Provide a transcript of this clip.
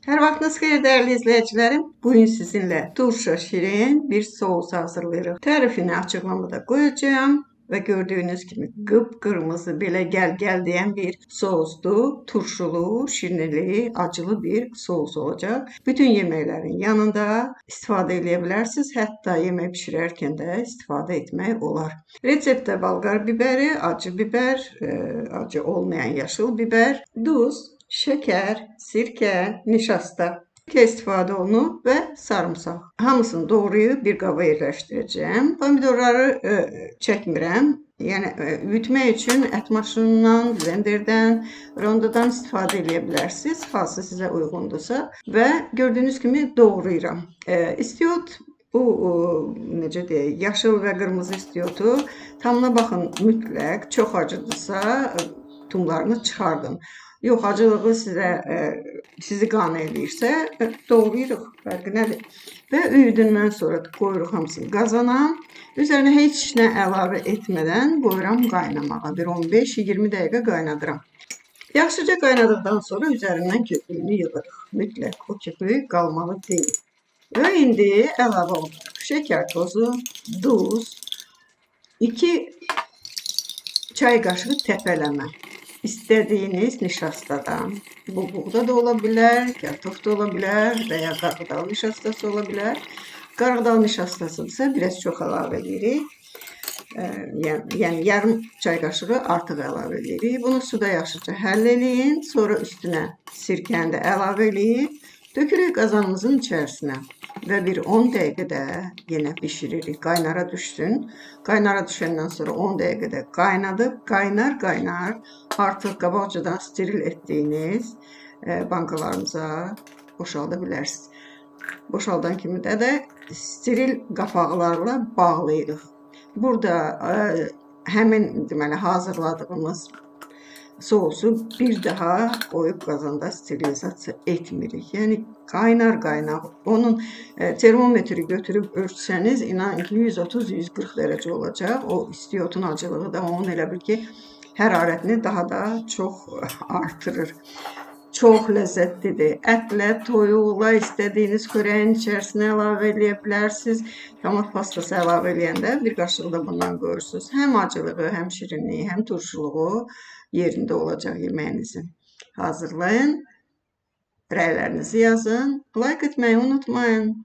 Her vaxtınız xeyir değerli izleyicilerim. Bugün sizinle turşa şirin bir soğus hazırlayırıq. Tərifini açıqlamada koyacağım ve gördüğünüz gibi qıpqırmızı belə gel diyen bir sousdur. Turşulu, şirinli, acılı bir sous olacak. Bütün yemeklerin yanında istifadə edə bilərsiniz. Hətta yemək pişirərkən də istifadə etmək olar. Reseptdə balqar biberi, acı biber, acı olmayan yaşıl biber, duz, şeker, sirke, nişasta istifadə olunur və sarımsaq. Hamısını doğrayıb bir qaba yerləşdirəcəm. Pomidorları çəkmirəm. Yəni ütmək üçün ət maşınından, blenderdən, rondodan istifadə edə bilərsiniz. Hansı sizə uyğundursa və gördüyünüz kimi doğrayıram. İstiot bu necə deyək, yaşıl və qırmızı istiotu tamına baxın mütləq. Çox acıdırsa tumlarını çıxardın. Yox, acılığı sizi qane edirsə, doğrayırıq, fərqi nədir? Və üyüdündən sonra qoyuruq hamısını qazana. Üzərinə heç nə əlavə etmədən qoyuram qaynamağa. Bir 15-20 dəqiqə qaynadıram. Yaxşıca qaynadıqdan sonra üzərindən köpüyünü yığırıq. Mütləq o köpüyü qalmalı deyil. Və indi əlavə olaraq şeker tozu, duz, 2 çay qaşığı təpələmə. İstediğiniz nişastadan, bu buğda da olabilir, kartof da olabilir veya qarğıdal nişastası olabilir. Qarğıdal nişastası ise biraz çok əlavə edirik. Yani yarım çay qaşığı artıq əlavə edirik. Bunu suda yaxşıca həll eləyin. Sonra üstünə sirkəni də əlavə eləyib dökürük qazanımızın içərisinə. Və bir 10 dəqiqədə yenə pişiririk. Qaynara düşsün. Qaynara düşəndən sonra 10 dəqiqədə qaynadıb, qaynar artıq qabaqcadan steril etdiyiniz bankalarınıza boşalda bilərsiniz. Boşaldan kimi də steril qapaqlarla bağlayırıq. Burada həmin deməli hazırladığımız sousu bir daha koyup qazanda sterilizasiya etmirik. Yani qaynar. Onun termometri götürüp ölçsəniz inanın ki 130-140 dərəcə olacaq. O istiotun acılığı da onun elə bil ki hərarətini daha da çox artırır. Çox ləzzətlidir. Ətlə, toyuqla istədiyiniz xörəyin içərisinə əlavə edə bilərsiniz. Tomat pastası əlavə eləyəndə bir qaşıq da bundan qoyursunuz. Həm acılığı, həm şirinliyi, həm turşuluğu yerində olacaq yeməyinizin. Hazırlayın. Rəylərinizi yazın. Like etməyi unutmayın.